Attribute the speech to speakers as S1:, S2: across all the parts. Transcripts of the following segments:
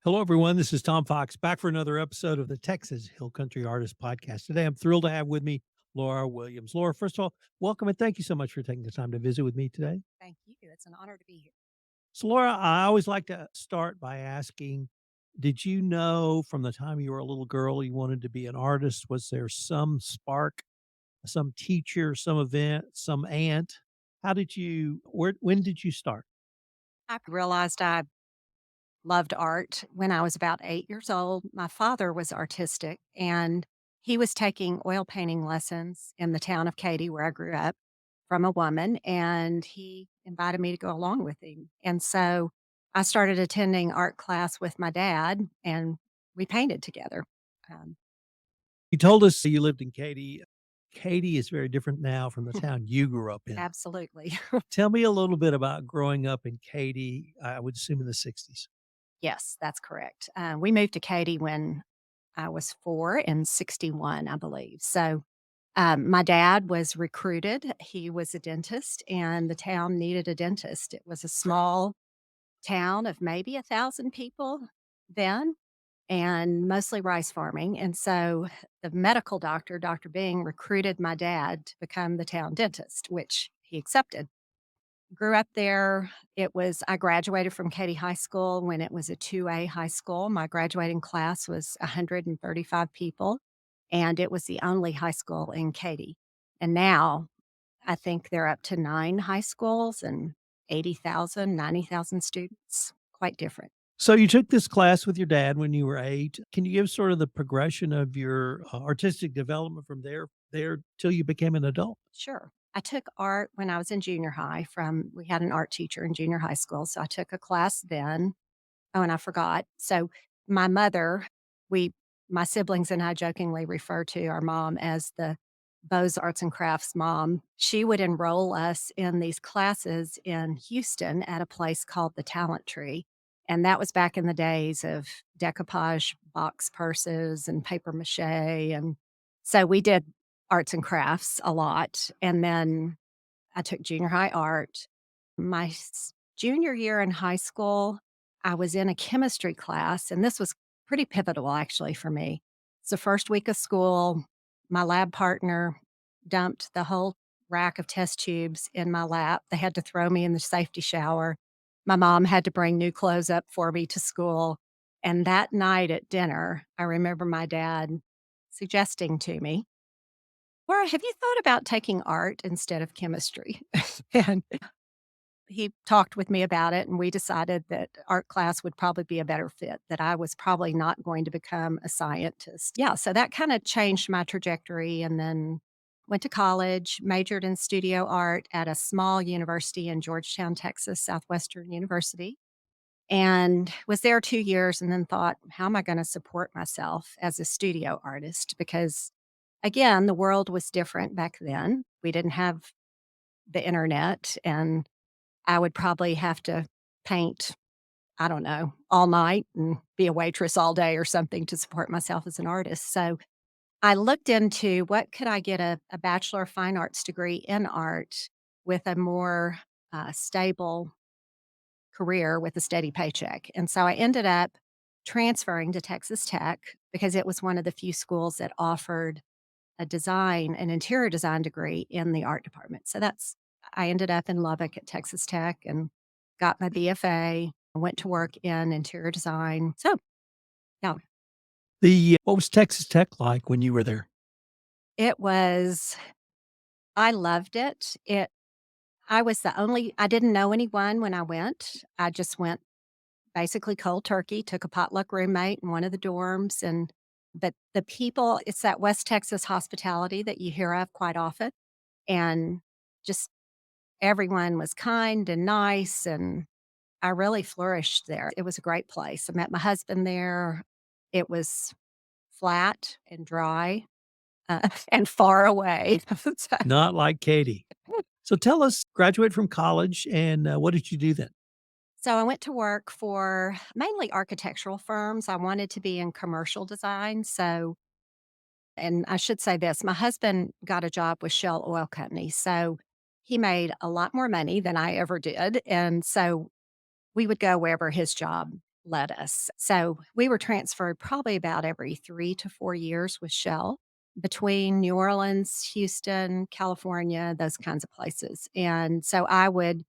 S1: Hello, everyone. This is Tom Fox back for another episode of the Texas Hill Country Artist Podcast. Today, I'm thrilled to have with me Laura Williams. Laura, first of all, welcome and thank you so much for taking the time to visit with me today.
S2: Thank you. It's an honor to be here.
S1: So, Laura, I always like to start by asking, did you know from the time you were a little girl you wanted to be an artist? Was there some spark, some teacher, some event, some aunt? When did you start?
S2: I realized I loved art when I was about 8 years old. My father was artistic and he was taking oil painting lessons in the town of Katy, where I grew up, from a woman. And he invited me to go along with him. And so I started attending art class with my dad and we painted together. Um,
S1: You told us you lived in Katy. Katy is very different now from the town you grew up in.
S2: Absolutely.
S1: Tell me a little bit about growing up in Katy, I would assume in the '60s.
S2: Yes, that's correct. We moved to Katy when I was 4 in '61, I believe. So, my dad was recruited. He was a dentist, and the town needed a dentist. It was a small town of maybe 1,000 people then, and mostly rice farming. And so the medical doctor, Dr. Bing, recruited my dad to become the town dentist, which he accepted. Grew up there. I graduated from Katy High School when it was a 2A high school. My graduating class was 135 people, and it was the only high school in Katy. And now I think they're up to 9 high schools and 80,000, 90,000 students. Quite different.
S1: So you took this class with your dad when you were 8. Can you give sort of the progression of your, artistic development from there till you became an adult?
S2: Sure. I took art when I was in junior high we had an art teacher in junior high school, so I took a class then. Oh, and I forgot. So my mother, we my siblings and I jokingly refer to our mom as the Beaux Arts and Crafts mom. She would enroll us in these classes in Houston at a place called the Talent Tree. And that was back in the days of decoupage box purses and paper mache. And so we did arts and crafts a lot. And then I took junior high art. Junior year in high school, I was in a chemistry class, and this was pretty pivotal actually for me. It's the first week of school. My lab partner dumped the whole rack of test tubes in my lap. They had to throw me in the safety shower. My mom had to bring new clothes up for me to school. And that night at dinner, I remember my dad suggesting to me, Laura, have you thought about taking art instead of chemistry? And he talked with me about it, and we decided that art class would probably be a better fit, that I was probably not going to become a scientist. Yeah, so that kinda changed my trajectory, and then went to college, majored in studio art at a small university in Georgetown, Texas, Southwestern University, and was there 2 years and then thought, "How am I gonna support myself as a studio artist?" Because, again, the world was different back then. We didn't have the internet, and I would probably have to paint, I don't know, all night and be a waitress all day or something to support myself as an artist. So I looked into what could I get a Bachelor of Fine Arts degree in art with a more stable career with a steady paycheck. And so I ended up transferring to Texas Tech because it was one of the few schools that offered an interior design degree in the art department. I ended up in Lubbock at Texas Tech and got my BFA, went to work in interior design. So, yeah,
S1: What was Texas Tech like when you were there?
S2: it was, I loved it. I didn't know anyone when I went. I just went basically cold turkey, took a potluck roommate in one of the dorms. But the people, it's that West Texas hospitality that you hear of quite often. And just everyone was kind and nice, and I really flourished there. It was a great place. I met my husband there. It was flat and dry, and far away. So
S1: Not like Katy. So tell us, graduate from college, and, what did you do then?
S2: so I went to work for mainly architectural firms. I wanted to be in commercial design, and I should say this, my husband got a job with Shell Oil Company, so he made a lot more money than I ever did, and so we would go wherever his job let us. So we were transferred probably about every 3 to 4 years with Shell between New Orleans, Houston, California, those kinds of places. And so I would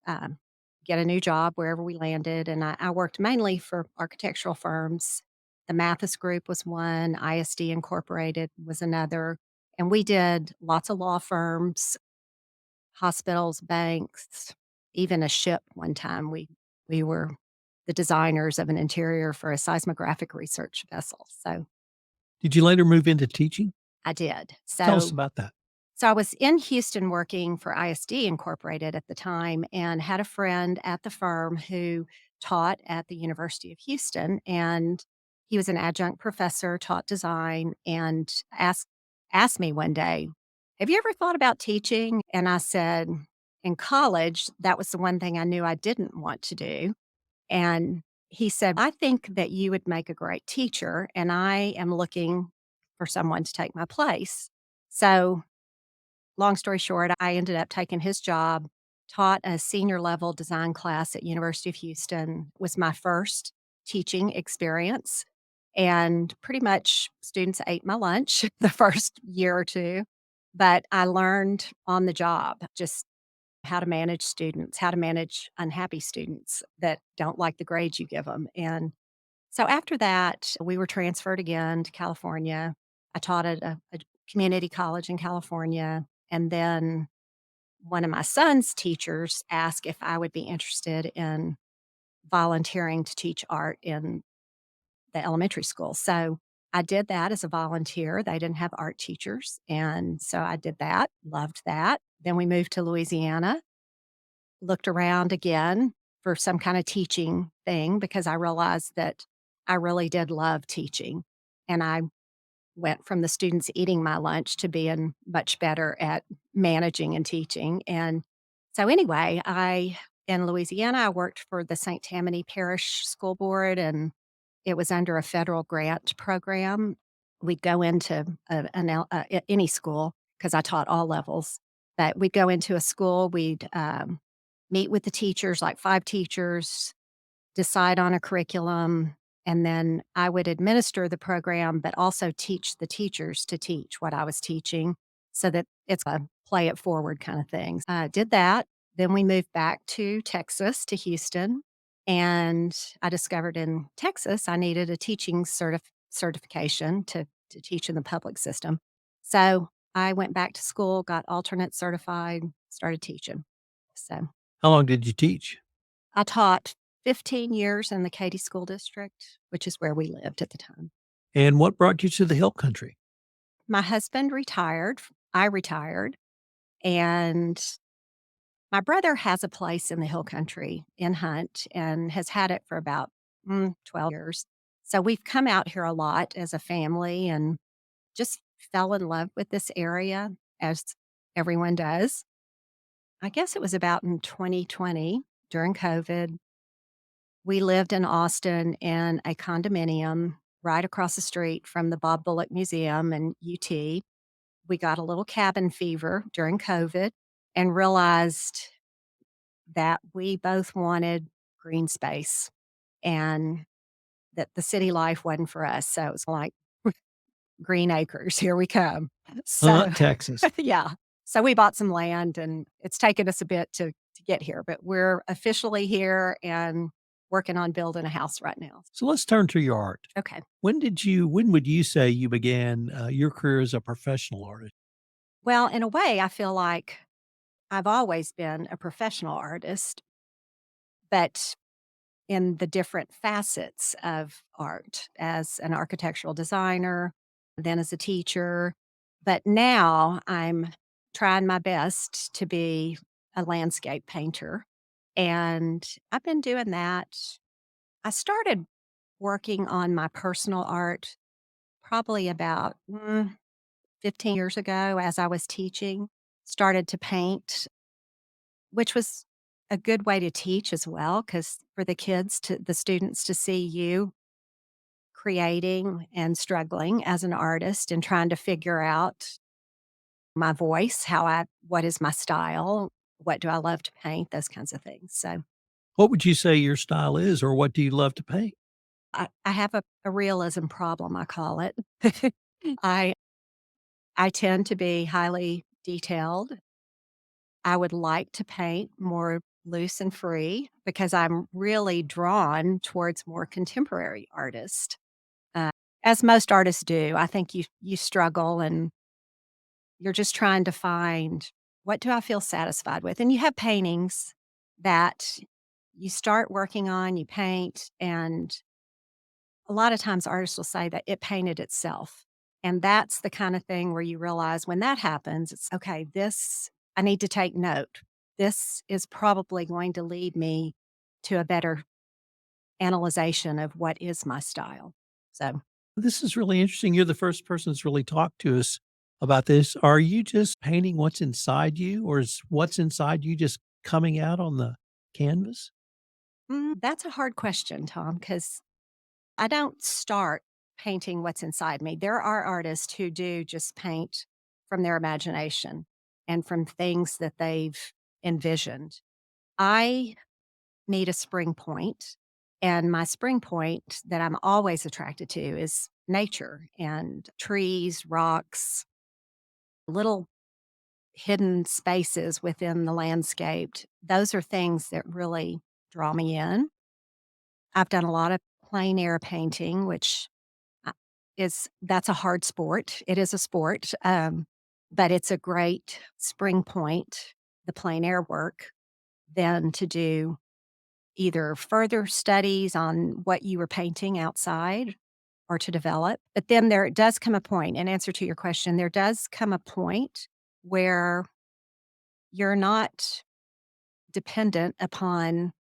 S2: um, get a new job wherever we landed. And I worked mainly for architectural firms. The Mathis Group was one, ISD Incorporated was another. And we did lots of law firms, hospitals, banks, even a ship one time. We were the designers of an interior for a seismographic research vessel. So
S1: Did you later move into teaching?
S2: I did.
S1: Tell us about that.
S2: So I was in Houston working for ISD Incorporated at the time and had a friend at the firm who taught at the University of Houston. And he was an adjunct professor, taught design, and asked me one day, "Have you ever thought about teaching?" And I said, in college, that was the one thing I knew I didn't want to do. And he said, "I think that you would make a great teacher, and I am looking for someone to take my place." So long story short, I ended up taking his job, taught a senior level design class at University of Houston, was my first teaching experience, and pretty much students ate my lunch the first year or 2, but I learned on the job just how to manage students, how to manage unhappy students that don't like the grades you give them. And so after that, we were transferred again to California. I taught at a community college in California, and then one of my son's teachers asked if I would be interested in volunteering to teach art in the elementary school. So I did that as a volunteer. They didn't have art teachers. And so I did that, loved that. Then we moved to Louisiana, looked around again for some kind of teaching thing because I realized that I really did love teaching. And I went from the students eating my lunch to being much better at managing and teaching. And so anyway, I in Louisiana, I worked for the St. Tammany Parish School Board, and it was under a federal grant program. We'd go into any school because I taught all levels. But we'd go into a school, we'd meet with the teachers, like 5 teachers, decide on a curriculum, and then I would administer the program, but also teach the teachers to teach what I was teaching so that it's a play it forward kind of thing. Did that. Then we moved back to Texas, to Houston. And I discovered in Texas I needed a teaching certification to teach in the public system. So I went back to school, got alternate certified, started teaching. So
S1: How long did you teach?
S2: I taught 15 years in the Katy school district, which is where we lived at the time.
S1: And what brought you to the Hill Country?
S2: My husband retired, I retired, and my brother has a place in the Hill Country in Hunt and has had it for about 12 years. So we've come out here a lot as a family and just fell in love with this area as everyone does. I guess it was about in 2020 during COVID. We lived in Austin in a condominium right across the street from the Bob Bullock Museum and UT. We got a little cabin fever during COVID and realized that we both wanted green space and that the city life wasn't for us. So it was like green acres, here we come. So,
S1: Texas.
S2: yeah. So we bought some land and it's taken us a bit to get here, but we're officially here and working on building a house right now.
S1: So let's turn to your art.
S2: Okay.
S1: When would you say you began your career as a professional artist?
S2: Well, in a way, I feel like I've always been a professional artist, but in the different facets of art as an architectural designer, then as a teacher. But now I'm trying my best to be a landscape painter. And I've been doing that. I started working on my personal art probably about 15 years ago as I was teaching, started to paint, which was a good way to teach as well, because for the students to see you creating and struggling as an artist and trying to figure out my voice, what is my style, what do I love to paint, those kinds of things. So
S1: What would you say your style is, or what do you love to paint?
S2: I have a realism problem, I call it. I I tend to be highly detailed. I would like to paint more loose and free because I'm really drawn towards more contemporary artists, uh, as most artists do. I think you struggle and you're just trying to find, "What do I feel satisfied with?" And you have paintings that you start working on, you paint, and a lot of times artists will say that it painted itself. And that's the kind of thing where you realize when that happens, it's okay, this, I need to take note. This is probably going to lead me to a better analyzation of what is my style. So,
S1: This is really interesting. You're the first person that's really talked to us about this. Are you just painting what's inside you, or is what's inside you just coming out on the canvas?
S2: that's a hard question, Tom, because I don't start painting what's inside me. There are artists who do just paint from their imagination and from things that they've envisioned. I need a spring point, and my spring point that I'm always attracted to is nature and trees, rocks, little hidden spaces within the landscape. Those are things that really draw me in. I've done a lot of plein air painting, which uh, is that's a hard sport. It is a sport, but it's a great spring point, the plein air work, then to do either further studies on what you were painting outside or to develop. But then there does come a point, in answer to your question, there does come a point where you're not dependent upon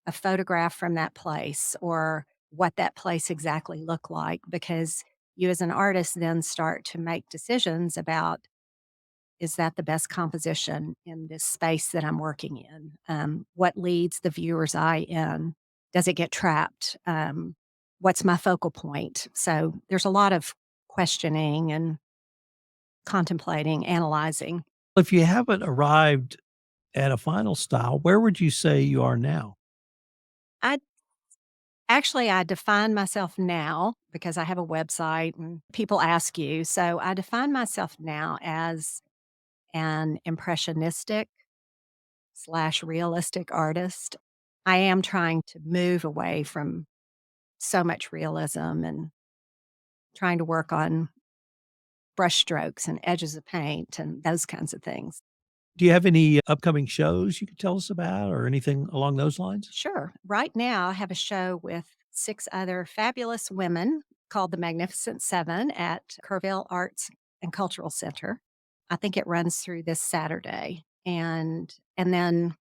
S2: a photograph from that place or what that place exactly looked like because you as an artist then start to make decisions about, is that the best composition in this space that I'm working in? What leads the viewer's eye in? Does it get trapped? What's my focal point? So there's a lot of questioning and contemplating, analyzing.
S1: If you haven't arrived at a final style, where would you say you are now?
S2: I I define myself now because I have a website and people ask you. So I define myself now as an impressionistic slash realistic artist. I am trying to move away from so much realism and trying to work on brush strokes and edges of paint and those kinds of things.
S1: Do you have any upcoming shows you could tell us about or anything along those lines?
S2: Sure. Right now, I have a show with 6 other fabulous women called The Magnificent Seven at Kerrville Arts and Cultural Center. I think it runs through this Saturday. And then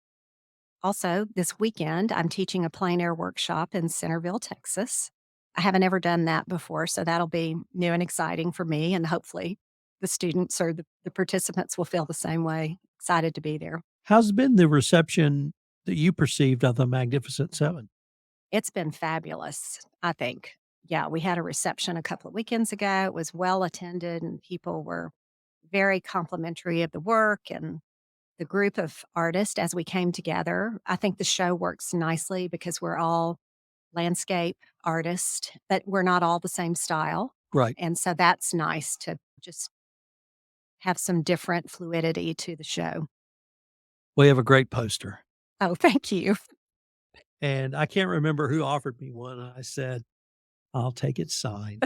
S2: also this weekend, I'm teaching a plein air workshop in Centerville, Texas. I haven't ever done that before, so that'll be new and exciting for me, and hopefully the students or the participants will feel the same way, excited to be there.
S1: How's been the reception that you perceived of the Magnificent Seven?
S2: It's been fabulous, I think. Yeah, we had a reception a couple of weekends ago. It was well attended, and people were very complimentary of the work and the group of artists as we came together. I think the show works nicely because we're all landscape artists, but we're not all the same style.
S1: Right.
S2: And so that's nice to just have some different fluidity to the show.
S1: We have a great poster,
S2: Oh, thank you.
S1: and I can't remember who offered me one. I said, "I'll take it signed."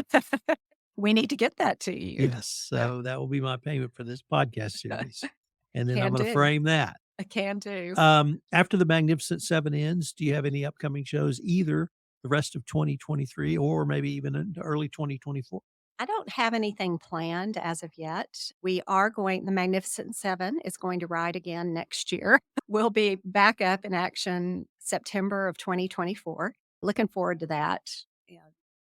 S2: We need to get that to you.
S1: Yes, so that will be my payment for this podcast series, and then I'm
S2: Can
S1: gonna
S2: do.
S1: frame that.
S2: I can do.
S1: After the Magnificent Seven ends, do you have any upcoming shows, either the rest of 2023 or maybe even into early 2024?
S2: I don't have anything planned as of yet. We are going the Magnificent Seven is going to ride again next year. We'll be back up in action September of 2024. Looking forward to that. Yeah.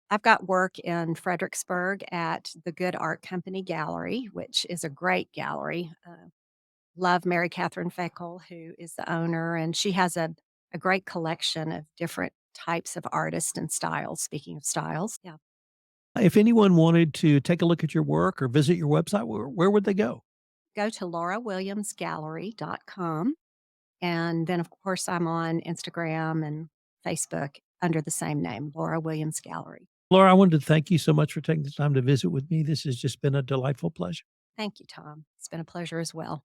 S2: I've got work in Fredericksburg at the Good Art Company Gallery, which is a great gallery. Love Mary Catherine Feckle, who is the owner, and she has a great collection of different types of artists and styles. Speaking of styles, yeah.
S1: If anyone wanted to take a look at your work or visit your website, where would they go?
S2: Go to laurawilliamsgallery.com. And then, of course, I'm on Instagram and Facebook under the same name, Laura Williams Gallery.
S1: Laura, I wanted to thank you so much for taking the time to visit with me. This has just been a delightful pleasure.
S2: Thank you, Tom. It's been a pleasure as well.